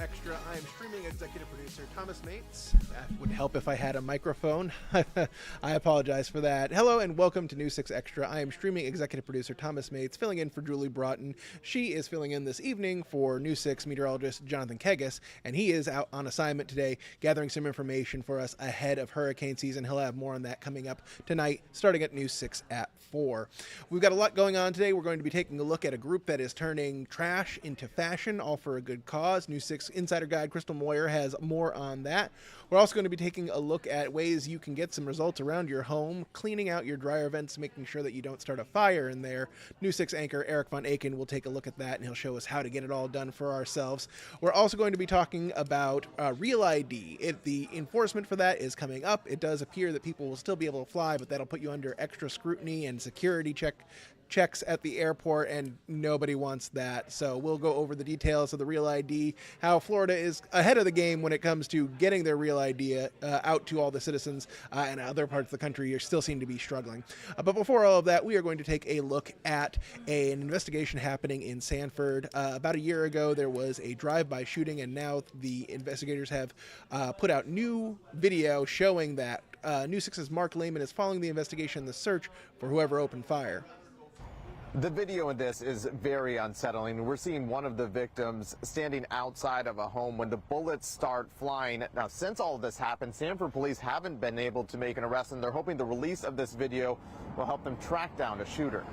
Extra. I am streaming executive producer Thomas Mates. That would help if I had a microphone. I apologize for that. Hello and welcome to News 6 Extra. I am streaming executive producer Thomas Mates, filling in for Julie Broughton. She is filling in this evening for News 6 meteorologist Jonathan Kegas, and he is out on assignment today gathering some information for us ahead of hurricane season. He'll have more on that coming up tonight, starting at News 6 at 4. We've got a lot going on today. We're going to be taking a look at a group that is turning trash into fashion, all for a good cause. News 6 Insider Guide Crystal Moyer has more on that. We're also going to be taking a look at ways you can get some results around your home, cleaning out your dryer vents, making sure that you don't start a fire in there. News 6 anchor Eric Von Aken will take a look at that, and he'll show us how to get it all done for ourselves. We're also going to be talking about Real ID. The enforcement for that is coming up. It does appear that people will still be able to fly, but that'll put you under extra scrutiny and security checks at the airport, and nobody wants that. So we'll go over the details of the Real ID, how Florida is ahead of the game when it comes to getting their Real ID out to all the citizens, and other parts of the country are still seem to be struggling. But before all of that, we are going to take a look at an investigation happening in Sanford. About a year ago, there was a drive-by shooting, and now the investigators have put out new video showing that News 6's Mark Lehman is following the investigation and the search for whoever opened fire. The video in this is very unsettling. We're seeing one of the victims standing outside of a home when the bullets start flying. Now, since all of this happened, Sanford police haven't been able to make an arrest, and they're hoping the release of this video will help them track down the shooter.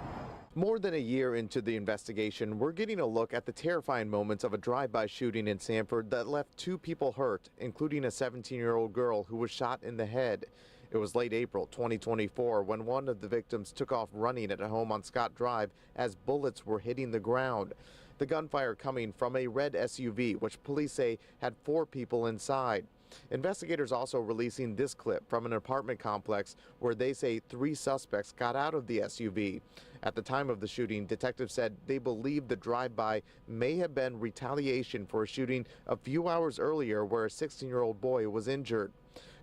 More than a year into the investigation, we're getting a look at the terrifying moments of a drive-by shooting in Sanford that left 2 people hurt, including a 17-year-old girl who was shot in the head. It was late April 2024 when one of the victims took off running at a home on Scott Drive as bullets were hitting the ground. The gunfire coming from a red SUV, which police say had 4 people inside. Investigators also releasing this clip from an apartment complex where they say 3 suspects got out of the SUV. At the time of the shooting, detectives said they believe the drive-by may have been retaliation for a shooting a few hours earlier where a 16-year-old boy was injured.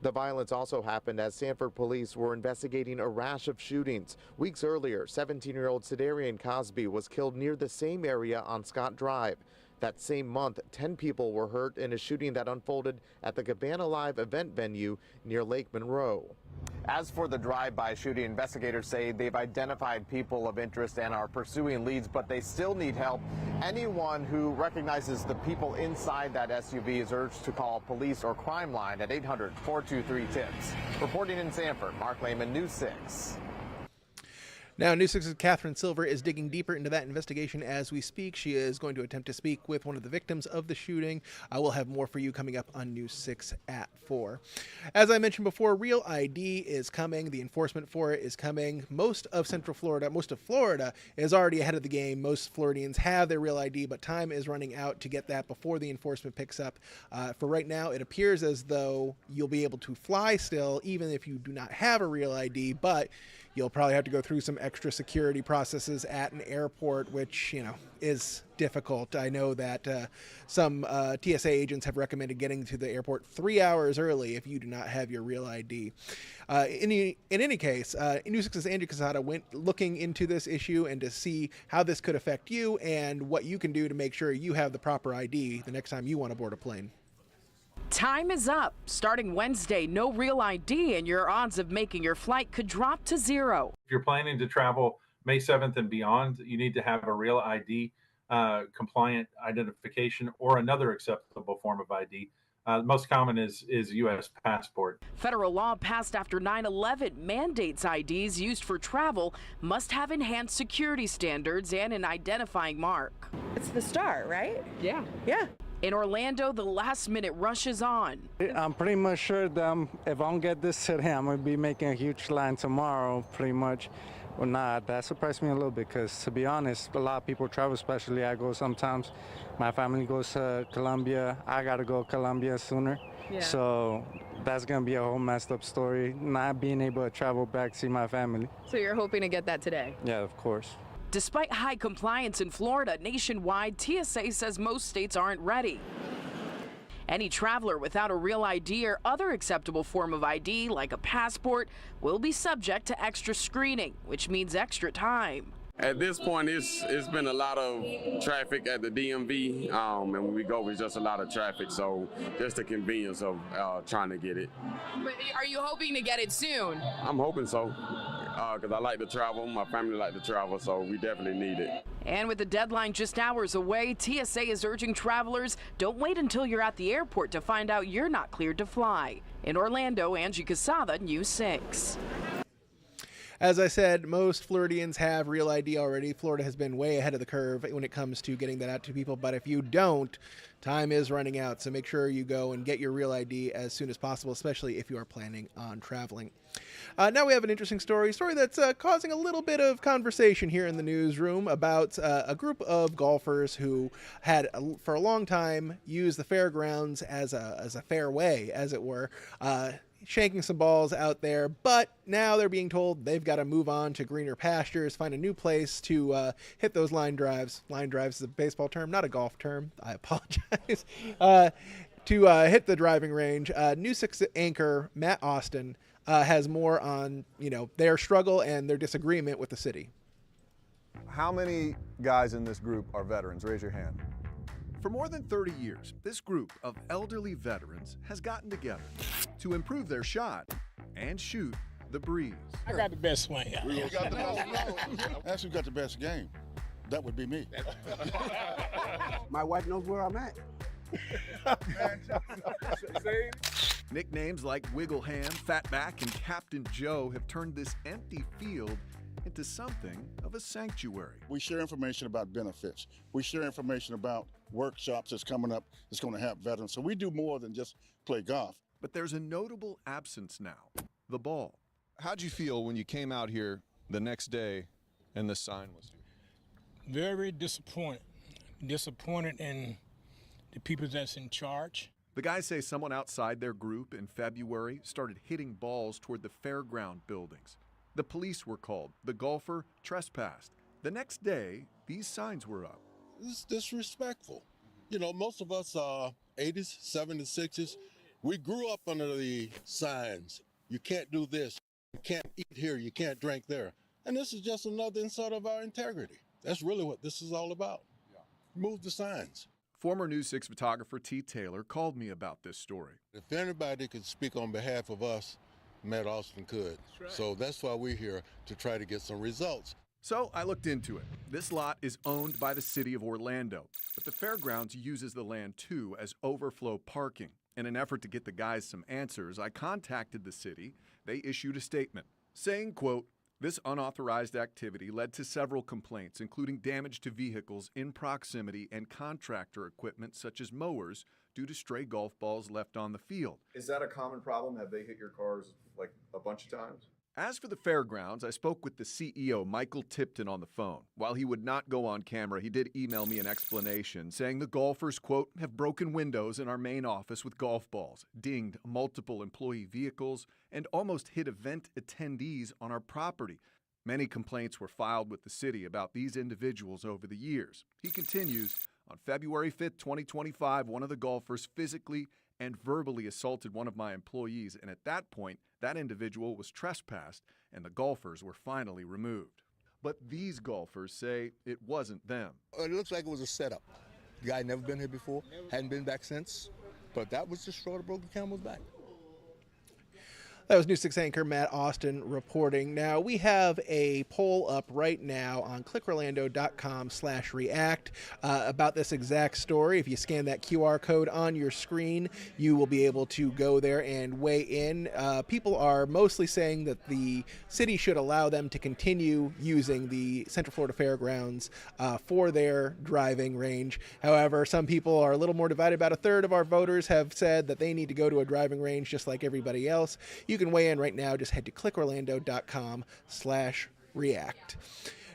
The violence also happened as Sanford police were investigating a rash of shootings. Weeks earlier, 17-year-old Cedarian Cosby was killed near the same area on Scott Drive. That same month, 10 people were hurt in a shooting that unfolded at the Cabana Live event venue near Lake Monroe. As for the drive-by shooting, investigators say they've identified people of interest and are pursuing leads, but they still need help. Anyone who recognizes the people inside that SUV is urged to call police or crime line at 800-423-TIPS. Reporting in Sanford, Mark Lehman, News 6. Now, News 6's Catherine Silver is digging deeper into that investigation as we speak. She is going to attempt to speak with one of the victims of the shooting. I will have more for you coming up on News 6 at 4. As I mentioned before, Real ID is coming. The enforcement for it is coming. Most of Florida is already ahead of the game. Most Floridians have their Real ID, but time is running out to get that before the enforcement picks up. For right now, it appears as though you'll be able to fly still, even if you do not have a Real ID, but you'll probably have to go through some extra security processes at an airport, which, is difficult. I know that some TSA agents have recommended getting to the airport 3 hours early if you do not have your Real ID. In any case, News 6's Andrew Casada went looking into this issue and to see how this could affect you and what you can do to make sure you have the proper ID the next time you want to board a plane. Time is up. Starting Wednesday, no Real ID and your odds of making your flight could drop to 0. If you're planning to travel May 7th and beyond, you need to have a Real ID compliant identification or another acceptable form of ID. Most common is U.S. passport. Federal law passed after 9/11 mandates IDs used for travel must have enhanced security standards and an identifying mark. It's the star, right? Yeah. Yeah. In Orlando, the last-minute rush is on. I'm pretty much sure that if I don't get this today, I'm going to be making a huge line tomorrow, pretty much. Well, that surprised me a little bit because, to be honest, a lot of people travel, especially I go sometimes. My family goes to Colombia. I got to go to Colombia sooner. Yeah. So that's going to be a whole messed up story, not being able to travel back to see my family. So you're hoping to get that today? Yeah, of course. Despite high compliance in Florida, nationwide, TSA says most states aren't ready. Any traveler without a Real ID or other acceptable form of ID, like a passport, will be subject to extra screening, which means extra time. At this point, it's been a lot of traffic at the DMV, and when we go, it's just a lot of traffic. So just the convenience of trying to get it. But are you hoping to get it soon? I'm hoping so, because I like to travel. My family like to travel, so we definitely need it. And with the deadline just hours away, TSA is urging travelers, don't wait until you're at the airport to find out you're not cleared to fly. In Orlando, Angie Casada, News 6. As I said, most Floridians have Real ID already. Florida has been way ahead of the curve when it comes to getting that out to people. But if you don't, time is running out. So make sure you go and get your Real ID as soon as possible, especially if you are planning on traveling. Now we have an interesting story that's causing a little bit of conversation here in the newsroom about a group of golfers who had, for a long time, used the fairgrounds as a fairway, as it were, shanking some balls out there, but now they're being told they've got to move on to greener pastures, find a new place to hit those line drives. Line drives is a baseball term, not a golf term. I apologize. To hit the driving range. News 6 anchor Matt Austin has more on their struggle and their disagreement with the city. How many guys in this group are veterans? Raise your hand. For more than 30 years, this group of elderly veterans has gotten together to improve their shot and shoot the breeze. I got the best swing. We got the best. Actually, got the best game. That would be me. My wife knows where I'm at. Nicknames like Wiggle Ham, Fatback, and Captain Joe have turned this empty field into something of a sanctuary. We share information about benefits. We share information about workshops that's coming up that's going to help veterans. So we do more than just play golf. But there's a notable absence now, the ball. How'd you feel when you came out here the next day and the sign was here? Very disappointed. Disappointed in the people that's in charge. The guys say someone outside their group in February started hitting balls toward the fairground buildings. The police were called. The golfer trespassed. The next day, these signs were up. It's disrespectful. You know, most of us are 80s, 70s, 60s. We grew up under the signs. You can't do this. You can't eat here. You can't drink there. And this is just another insult of our integrity. That's really what this is all about. Move the signs. Former News 6 photographer T. Taylor called me about this story. If anybody could speak on behalf of us, Matt Austin could. That's right. So that's why we're here, to try to get some results. So I looked into it. This lot is owned by the city of Orlando, but the fairgrounds uses the land too as overflow parking. In an effort to get the guys some answers, I contacted the city. They issued a statement saying, quote, "This unauthorized activity led to several complaints, including damage to vehicles in proximity and contractor equipment such as mowers due to stray golf balls left on the field." Is that a common problem? Have they hit your cars like a bunch of times? As for the fairgrounds, I spoke with the CEO, Michael Tipton, on the phone. While he would not go on camera, he did email me an explanation, saying the golfers, quote, "have broken windows in our main office with golf balls, dinged multiple employee vehicles, and almost hit event attendees on our property. Many complaints were filed with the city about these individuals over the years." He continues, "On February 5th, 2025, one of the golfers physically and verbally assaulted one of my employees, and at that point, that individual was trespassed, and the golfers were finally removed." But these golfers say it wasn't them. It looks like it was a setup. The guy never been here before, hadn't been back since, but that was the straw that broke the camel's back. That was News 6 anchor Matt Austin reporting. Now, we have a poll up right now on clickorlando.com/react about this exact story. If you scan that QR code on your screen, you will be able to go there and weigh in. People are mostly saying that the city should allow them to continue using the Central Florida Fairgrounds for their driving range. However, some people are a little more divided. About a third of our voters have said that they need to go to a driving range just like everybody else. You can weigh in right now. Just head to clickorlando.com/react.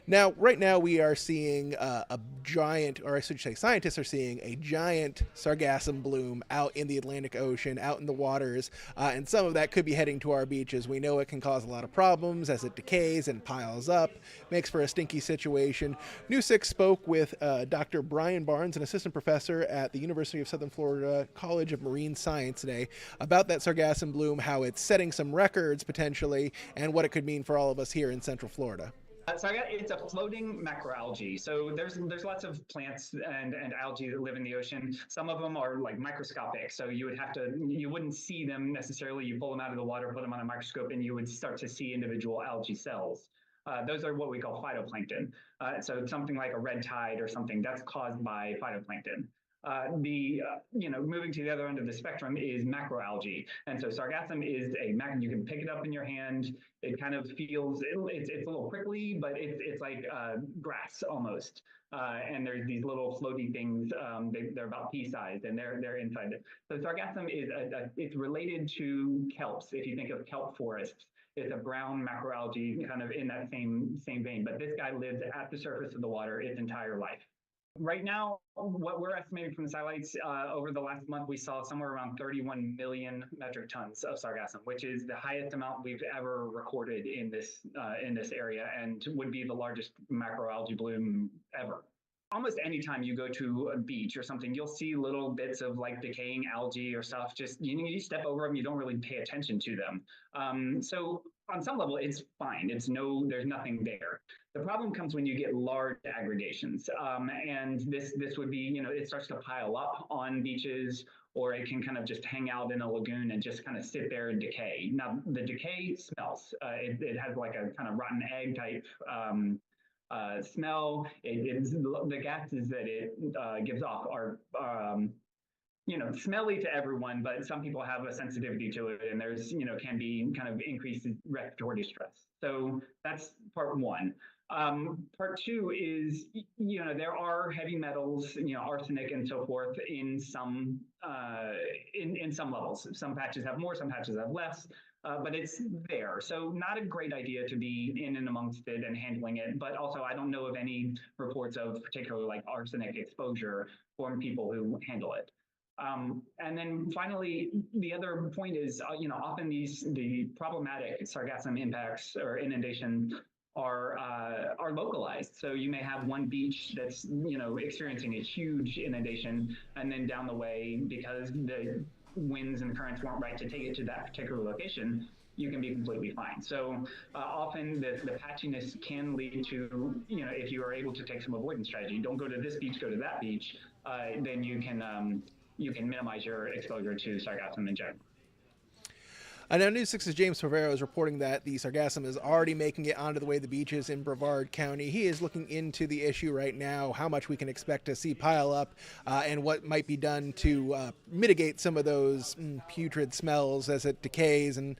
Now, right now we are seeing a giant, or I should say scientists are seeing a giant sargassum bloom out in the Atlantic Ocean, out in the waters, and some of that could be heading to our beaches. We know it can cause a lot of problems as it decays and piles up, makes for a stinky situation. News 6 spoke with Dr. Brian Barnes, an assistant professor at the University of Southern Florida College of Marine Science today, about that sargassum bloom, how it's setting some records potentially, and what it could mean for all of us here in Central Florida. So it's a floating macroalgae. So there's lots of plants and algae that live in the ocean. Some of them are like microscopic, so you wouldn't see them necessarily. You pull them out of the water, put them on a microscope, and you would start to see individual algae cells. Those are what we call phytoplankton. So something like a red tide or something that's caused by phytoplankton. Moving to the other end of the spectrum is macroalgae. And so sargassum is you can pick it up in your hand. It kind of feels, it's a little prickly, but it's like grass almost. And there's these little floaty things, they're about pea-sized and they're inside it. So sargassum is, it's related to kelps. If you think of kelp forests, it's a brown macroalgae kind of in that same vein. But this guy lives at the surface of the water its entire life. Right now, what we're estimating from the satellites, over the last month, we saw somewhere around 31 million metric tons of sargassum, which is the highest amount we've ever recorded in this area, and would be the largest macroalgae bloom ever. Almost anytime you go to a beach or something, you'll see little bits of like decaying algae or stuff. Just you step over them, you don't really pay attention to them. So on some level, it's fine. There's nothing there. The problem comes when you get large aggregations, and this would be, it starts to pile up on beaches, or it can kind of just hang out in a lagoon and just kind of sit there and decay. Now the decay smells. It has like a kind of rotten egg type smell. The gases that it gives off are smelly to everyone, but some people have a sensitivity to it, and there's can be kind of increased respiratory distress. So that's part one. Part two is, there are heavy metals, arsenic and so forth in some levels. Some patches have more, some patches have less, but it's there. So not a great idea to be in and amongst it and handling it. But also, I don't know of any reports of particularly like arsenic exposure from people who handle it. And then finally, the other point is, often the problematic sargassum impacts or inundation are localized. So you may have one beach that's experiencing a huge inundation, and then down the way, because the winds and currents weren't right to take it to that particular location, you can be completely fine. So often the patchiness can lead to, if you are able to take some avoidance strategy, don't go to this beach, go to that beach, then you can minimize your exposure to sargassum in general. Now, News 6's James Favero is reporting that the sargassum is already making it onto the way the beaches in Brevard County. He is looking into the issue right now, how much we can expect to see pile up, and what might be done to mitigate some of those putrid smells as it decays and,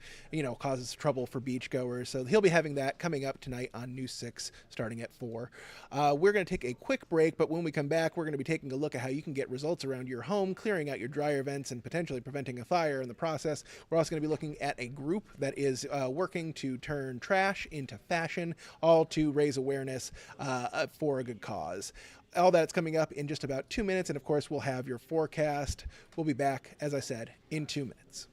causes trouble for beachgoers. So he'll be having that coming up tonight on News 6 starting at 4. We're going to take a quick break, but when we come back, we're going to be taking a look at how you can get results around your home, clearing out your dryer vents and potentially preventing a fire in the process. We're also going to be looking at a group that is working to turn trash into fashion, all to raise awareness for a good cause. All that's coming up in just about 2 minutes, and of course we'll have your forecast. We'll be back, as I said, in 2 minutes.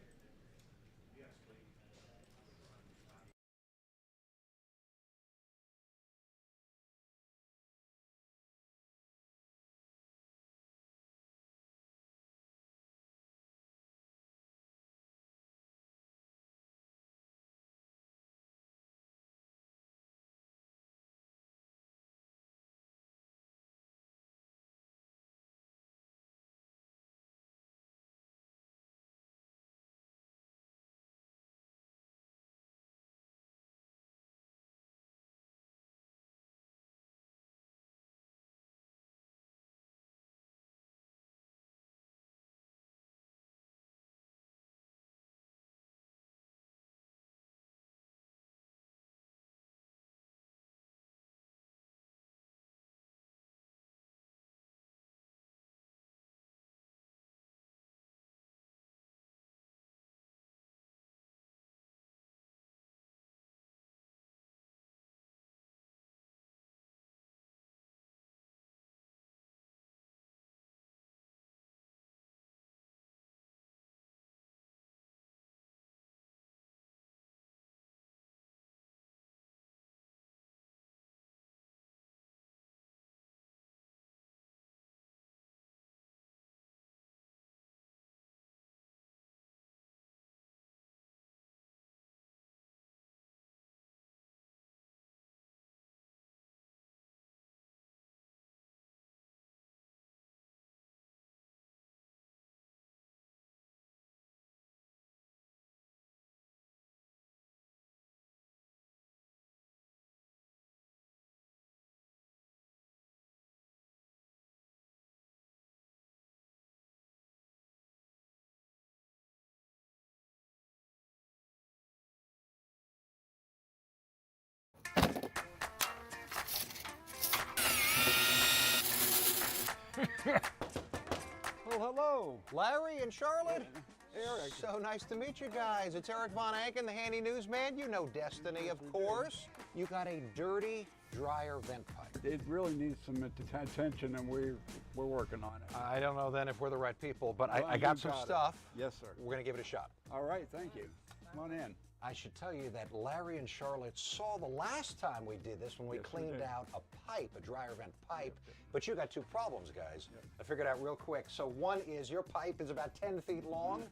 Hello, Larry and Charlotte. Eric. So nice to meet you guys. It's Eric Von Anken, the handy newsman. You know Destiny, of course. You got a dirty dryer vent pipe. It really needs some attention, and we're working on it. I don't know then if we're the right people, but Well, I got some it. stuff. Yes, sir. We're going to give it a shot. All right, thank you. Come on in. I should tell you that Larry and Charlotte saw the last time we did this when we cleaned out a pipe, a dryer vent pipe, but you got two problems, guys. I figured out real quick. So one is your pipe is about 10 feet long.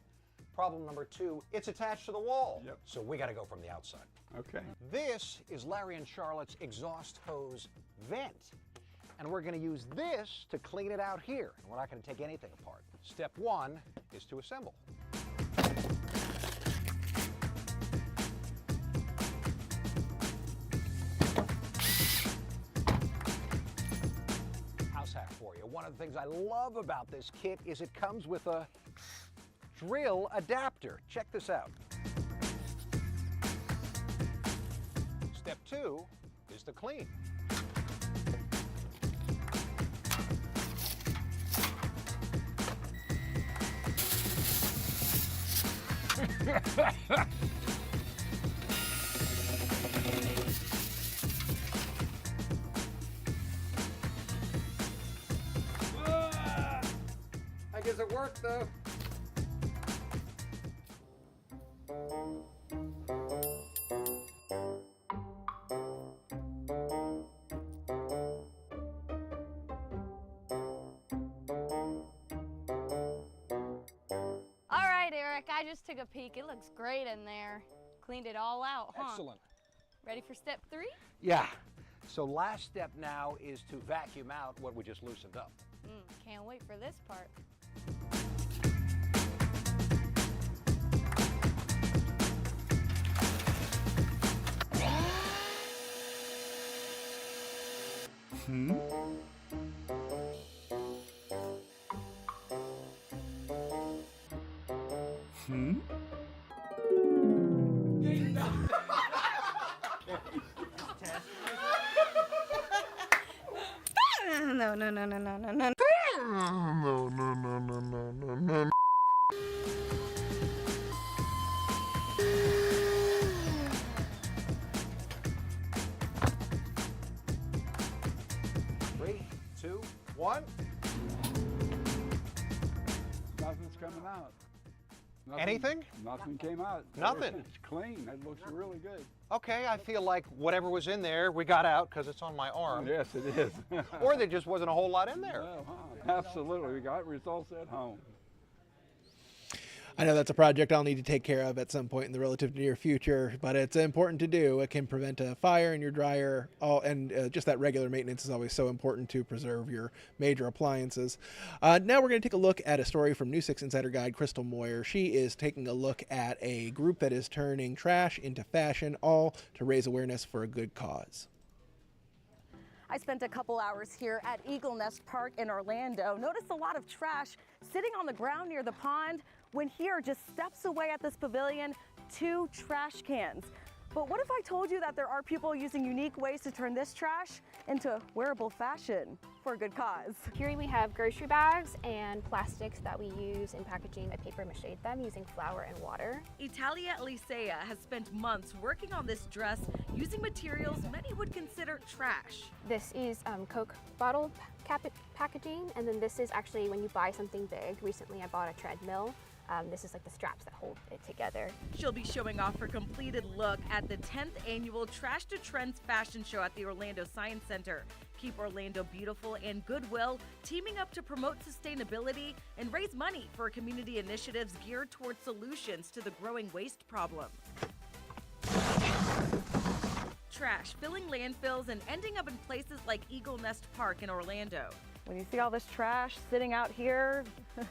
Problem number two, it's attached to the wall. So we got to go from the outside. Okay. This is Larry and Charlotte's exhaust hose vent. And we're going to use this to clean it out here. We're not going to take anything apart. Step one is to assemble. House hack for you. One of the things I love about this kit is it comes with a drill adapter. Check this out. Step two is to clean. I guess it worked though. All right, Eric, I just took a peek. It looks great in there. Cleaned it all out, huh? Excellent. Ready for step 3? Yeah. So last step now is to vacuum out what we just loosened up. Can't wait for this part. No, no, no, no, no, no, no. No, no, no, no, no, no, no. Three, two, one. Nothing's coming out. Anything? Nothing came out. Nothing? It's clean. It looks really good. Okay, I feel like whatever was in there, we got out because it's on my arm. Yes, it is. Or there just wasn't a whole lot in there. Well, absolutely. We got results at home. I know that's a project I'll need to take care of at some point in the relative near future, but it's important to do. It can prevent a fire in your dryer, and just that regular maintenance is always so important to preserve your major appliances. Now we're going to take a look at a story from News 6 Insider Guide Crystal Moyer. She is taking a look at a group that is turning trash into fashion, all to raise awareness for a good cause. I spent a couple hours here at Eagle Nest Park in Orlando. Noticed a lot of trash sitting on the ground near the pond, when here, just steps away at this pavilion, 2 trash cans. But what if I told you that there are people using unique ways to turn this trash into wearable fashion for a good cause? Here we have grocery bags and plastics that we use in packaging. I paper mache them using flour and water. Italia Elisea has spent months working on this dress using materials many would consider trash. This is Coke bottle packaging, and then this is actually when you buy something big. Recently I bought a treadmill. This is like the straps that hold it together. She'll be showing off her completed look at the 10th annual Trash to Trends fashion show at the Orlando Science Center. Keep Orlando Beautiful and Goodwill teaming up to promote sustainability and raise money for community initiatives geared towards solutions to the growing waste problem. Trash filling landfills and ending up in places like Eagle Nest Park in Orlando. When you see all this trash sitting out here,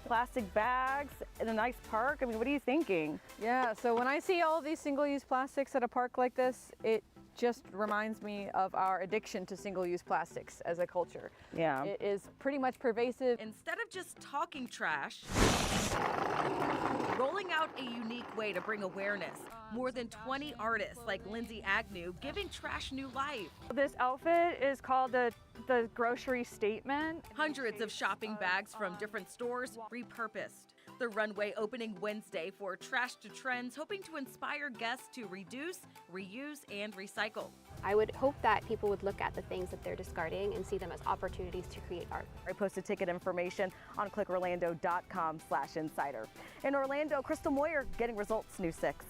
plastic bags in a nice park, I mean, what are you thinking? Yeah, so when I see all these single-use plastics at a park like this, it just reminds me of our addiction to single-use plastics as a culture. Yeah. It is pretty much pervasive. Instead of just talking trash, Rolling out a unique way to bring awareness. More than 20 artists like Lindsay Agnew giving trash new life. This outfit is called the grocery statement. Hundreds of shopping bags from different stores repurposed. The runway opening Wednesday for Trash to Trends, hoping to inspire guests to reduce, reuse, and recycle. I would hope that people would look at the things that they're discarding and see them as opportunities to create art. I posted ticket information on clickorlando.com/insider. In Orlando, Crystal Moyer getting results, News 6.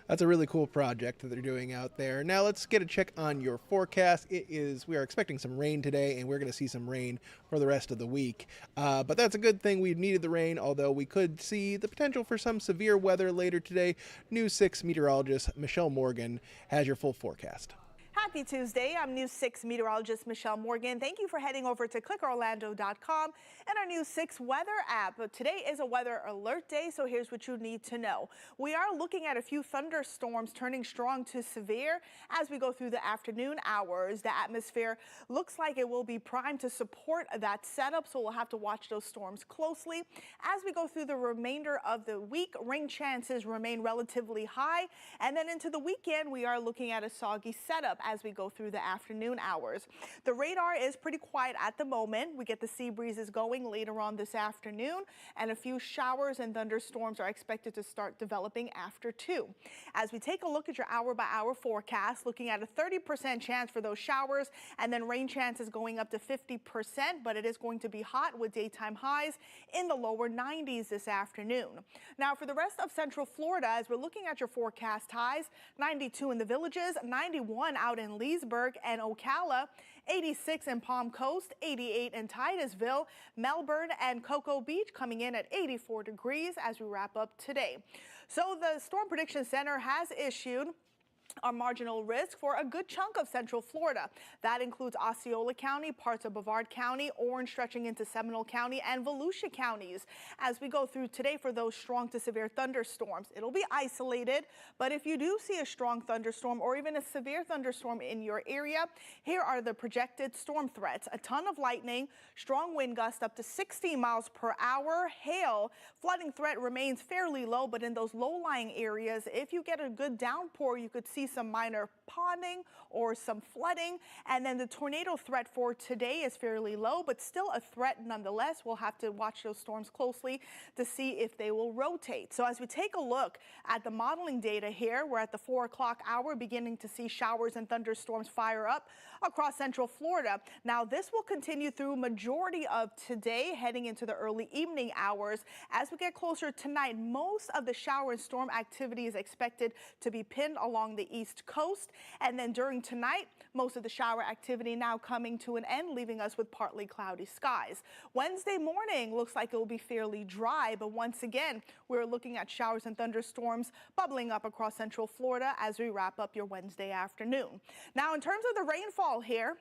That's a really cool project that they're doing out there. Now let's get a check on your forecast. We are expecting some rain today, and we're going to see some rain for the rest of the week. But that's a good thing. We've needed the rain, although we could see the potential for some severe weather later today. News 6 meteorologist Michelle Morgan has your full forecast. Happy Tuesday. I'm News 6 meteorologist Michelle Morgan. Thank you for heading over to clickorlando.com and our News 6 weather app. Today is a weather alert day, so here's what you need to know. We are looking at a few thunderstorms turning strong to severe as we go through the afternoon hours. The atmosphere looks like it will be primed to support that setup, so we'll have to watch those storms closely. As we go through the remainder of the week, rain chances remain relatively high, and then into the weekend, we are looking at a soggy setup as we go through the afternoon hours. The radar is pretty quiet at the moment. We get the sea breezes going later on this afternoon, and a few showers and thunderstorms are expected to start developing after 2. As we take a look at your hour-by-hour forecast, looking at a 30% chance for those showers, and then rain chances going up to 50%, but it is going to be hot with daytime highs in the lower 90s this afternoon. Now for the rest of Central Florida, as we're looking at your forecast highs, 92 in the Villages, 91 out in Leesburg and Ocala, 86 in Palm Coast, 88 in Titusville, Melbourne and Cocoa Beach coming in at 84 degrees as we wrap up today. So the Storm Prediction Center has issued our marginal risk for a good chunk of Central Florida. That includes Osceola County, parts of Brevard County, Orange stretching into Seminole County, and Volusia counties. As we go through today for those strong to severe thunderstorms, it'll be isolated, but if you do see a strong thunderstorm or even a severe thunderstorm in your area, here are the projected storm threats. A ton of lightning, strong wind gusts up to 60 miles per hour, hail, flooding threat remains fairly low, but in those low-lying areas, if you get a good downpour, you could see some minor ponding or some flooding. And then the tornado threat for today is fairly low, but still a threat nonetheless. We'll have to watch those storms closely to see if they will rotate. So as we take a look at the modeling data here, we're at the 4 o'clock hour beginning to see showers and thunderstorms fire up across Central Florida. Now this will continue through majority of today, heading into the early evening hours. As we get closer tonight, most of the shower and storm activity is expected to be pinned along the East Coast. And then during tonight, most of the shower activity now coming to an end, leaving us with partly cloudy skies. Wednesday morning looks like it will be fairly dry, but once again, we're looking at showers and thunderstorms bubbling up across Central Florida as we wrap up your Wednesday afternoon. Now, in terms of the rainfall here,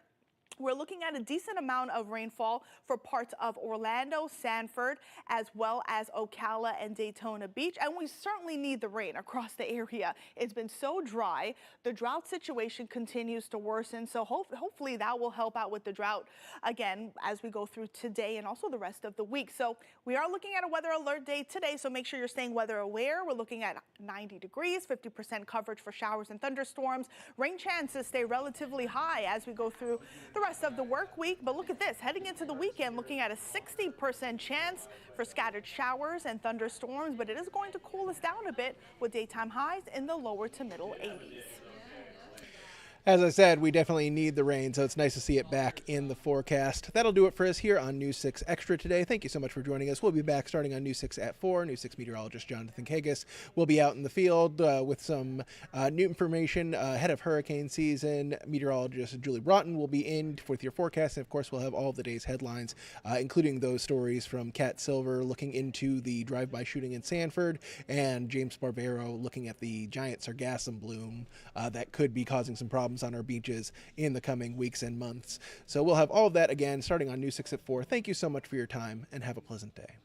we're looking at a decent amount of rainfall for parts of Orlando, Sanford, as well as Ocala and Daytona Beach. And we certainly need the rain across the area. It's been so dry. The drought situation continues to worsen. So hopefully that will help out with the drought again as we go through today and also the rest of the week. So we are looking at a weather alert day today. So make sure you're staying weather aware. We're looking at 90 degrees, 50% coverage for showers and thunderstorms. Rain chances stay relatively high as we go through the rest of the work week. But look at this, heading into the weekend, looking at a 60% chance for scattered showers and thunderstorms, but it is going to cool us down a bit with daytime highs in the lower to middle 80s. As I said, we definitely need the rain, so it's nice to see it back in the forecast. That'll do it for us here on News 6 Extra today. Thank you so much for joining us. We'll be back starting on News 6 at 4. News 6 meteorologist Jonathan Kagas will be out in the field with some new information ahead of hurricane season. Meteorologist Julie Broughton will be in with your forecast, and of course we'll have all of the day's headlines, including those stories from Cat Silver looking into the drive-by shooting in Sanford, and James Barbero looking at the giant sargassum bloom that could be causing some problems on our beaches in the coming weeks and months. So we'll have all of that again starting on News 6 at 4. Thank you so much for your time and have a pleasant day.